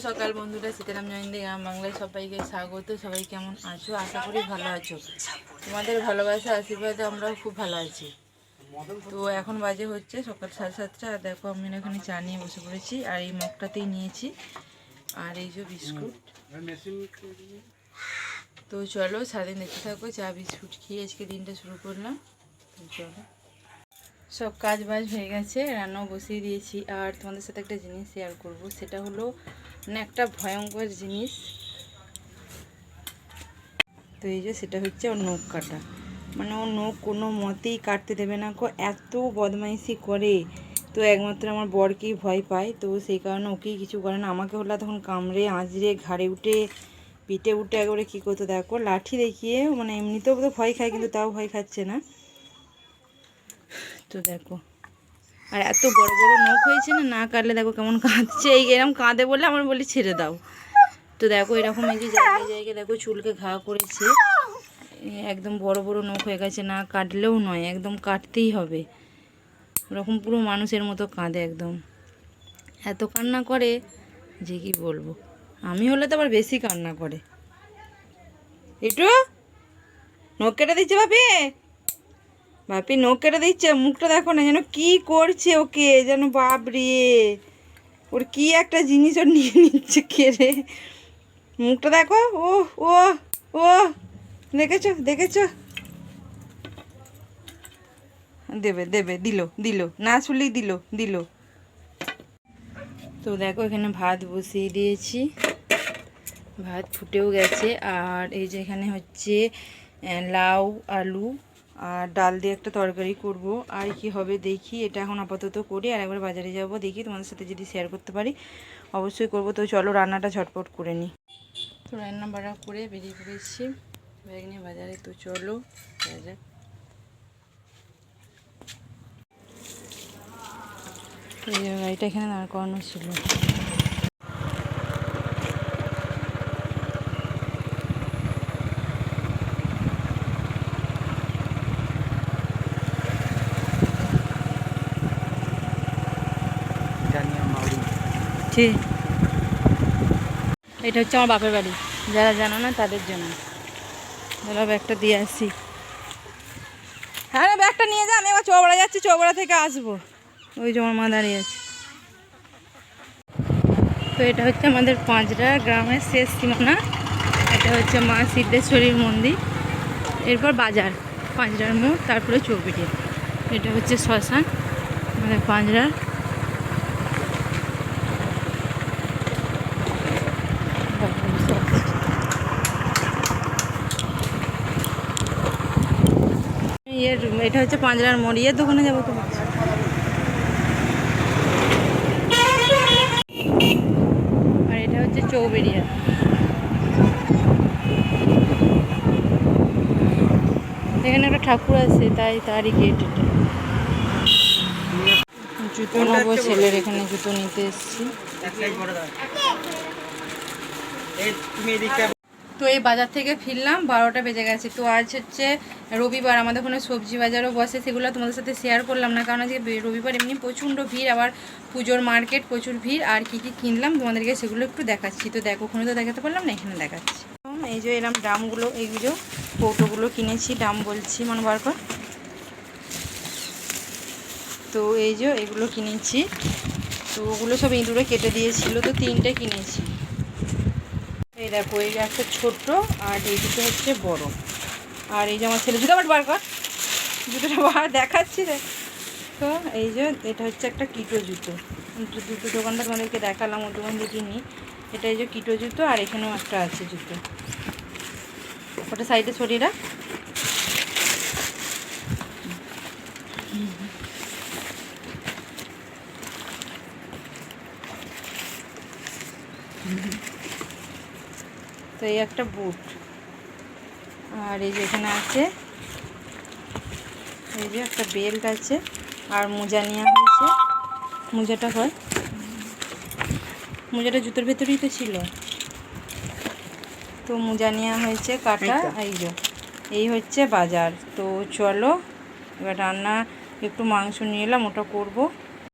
সকাল বন্ধুরা, সীতারাম জয়ন্তী গ্রাম বাংলায় সবাইকে স্বাগত। সবাই কেমন আছো? আশা করি ভালো আছো। তোমাদের ভালোবাসা আশীর্বাদে আমরাও খুব ভালো আছি। তো এখন বাজে হচ্ছে সকাল 7:30। আর দেখো আমি এখানে চা নিয়ে বসে পড়েছি, আর এই মগটাতেই নিয়েছি, আর এই যে বিস্কুট। তো চলো সারাদিন দেখতে থাকো, চা বিস্কুট খেয়ে আজকে দিনটা শুরু করলাম। তো চলো, সব কাজ বাজ হয়ে গেছে, রান্নাও বসিয়ে দিয়েছি। আর তোমাদের সাথে একটা জিনিস শেয়ার করব, সেটা হলো মানে একটা ভয়ঙ্কর জিনিস। তো এই যে সেটা হচ্ছে ওর নখ কাটা। মানে ওর নখ কোনো মতেই কাটতে দেবে না, এত বদমাইশি করে। তো একমাত্র আমার বরকেই ভয় পায়, তো সেই কারণে ওকেই কিছু করে না। আমাকে হলো তখন কামড়ে আঁচড়ে ঘাড়ে উঠে পিঠে উঠে একবারে কী করতো দেখো, লাঠি দেখিয়ে, মানে এমনিতেও তো ভয় খায়, কিন্তু তাও ভয় খাচ্ছে না। তো দেখো, আর এত বড় বড় নখ হয়েছে না, না কাটলে দেখো কেমন কাঁদছে। এই এরকম কাঁদে বলে আমার বলি ছেড়ে দাও। তো দেখো এরকম এই যে জায়গায় জায়গায় দেখো চুলকে ঘা করেছে, একদম বড় বড় নখ হয়ে গেছে। না কাটলেও নয়, একদম কাটতেই হবে। ওরকম পুরো মানুষের মতো কাঁদে, একদম এত কান্না করে যে কি বলবো। আমি হলে তো আবার বেশি কান্না করে। একটু নখ কেটে দিচ্ছে বাপি, বাপি নখ কেটে দিচ্ছে। মুখটা দেখো না যেন কি করছে ওকে, যেন বাপরে ওর কি একটা জিনিস ওর নিয়ে নিচ্ছে কেড়ে। মুখটা দেখো, ও ও ও দেখেছো দেখেছো, দেবে দেবে, দিল দিল, না শুনলেই দিল দিল। তো দেখো এখানে ভাত বসিয়ে দিয়েছি, ভাত ফুটেও গেছে। আর এই যে এখানে হচ্ছে লাউ আলু আর ডাল দিয়ে একটা তরকারি করব। আর কি হবে দেখি, এটা এখন আপাতত করি, আর একবার বাজারে যাব, দেখি তোমাদের সাথে যদি শেয়ার করতে পারি অবশ্যই করব। তো চলো রান্নাটা ঝটপট করে নিই। তো রান্না বাড়া করে বেরিয়ে পড়েছি ব্যাগ নিয়ে বাজারে। তো চলো বাজার। এই গাড়িটা এখানে দাঁড় করানো ছিল। ঠিক, এটা হচ্ছে আমার বাপের বাড়ি, যারা জানো না তাদের জন্য। দাঁড়াও ব্যাগটা দিয়ে আসি। হ্যাঁ ব্যাগটা নিয়ে যা, আমি এবার চৌবাড়া যাচ্ছি, চৌবাড়া থেকে আসবো। ওই যে আমার মা দাঁড়িয়ে আছে। তো এটা হচ্ছে আমাদের পাঁচড়া গ্রামের শেষ সীমানা। এটা হচ্ছে মা সিদ্ধেশ্বরীর মন্দির, এরপর বাজার, পাঁচড়ার মোড়, তারপরে চৌপিটিয়া। এটা হচ্ছে শ্মশান আমাদের পাঁচড়ার। এটা হচ্ছে পাঁচড়ার মোড়, ইয়ের দোকানে যাবো তো। আর এটা হচ্ছে চৌবেড়িয়া। এখানে একটা ঠাকুর আছে, তাই তারই গেট এটা। জুতো নেবো ছেলের, এখানে জুতো নিতে এসেছি। তো এই বাজার থেকে ফিরলাম, 12টা বেজে গেছে। তো আজ হচ্ছে রবিবার, আমাদের ওখানে সবজি বাজারও বসে, সেগুলো তোমাদের সাথে শেয়ার করলাম না, কারণ আজকে রবিবার এমনি প্রচণ্ড ভিড়, আবার পুজোর মার্কেট প্রচুর ভিড়। আর কী কী কিনলাম তোমাদেরকে সেগুলো একটু দেখাচ্ছি। তো দেখো, ওখানে তো দেখাতে পারলাম না, এখানে দেখাচ্ছি। এই যে এরকম দামগুলো, এইগুলো কৌটোগুলো কিনেছি, দাম বলছি, মনে বার কর। তো এই যে এগুলো কিনেছি, তো ওগুলো সব ইঁদুরে কেটে দিয়েছিল, তো 3টে কিনেছি। এই দেখো, এই যে একটা ছোট্ট, আর এই দুটো হচ্ছে বড়। আর এই যে আমার ছেলে জুতো বার কর, জুতোটা বার দেখাচ্ছি দেখ। তো এই যে এটা হচ্ছে একটা কিটো জুতো, দুটো দোকানটা তোমাদেরকে দেখালাম, ওর দোকান থেকে কিনি। এটা এই যে কিটো জুতো, আর এখানেও একটা আছে জুতো, ওটা সাইডে সরিয়ে রাখ। তো এই একটা বুট, আর এই যে এখানে আছে এই যে একটা বেল্ট আছে, আর মোজা নেওয়া হয়েছে। মোজাটা হয়, মোজাটা জুতোর ভেতরেই তো ছিল। তো মোজা নেওয়া হয়েছে কাটা। এই যে এই হচ্ছে বাজার। তো চলো এবার রান্না, একটু মাংস নিয়ে এলাম, ওটা করবো।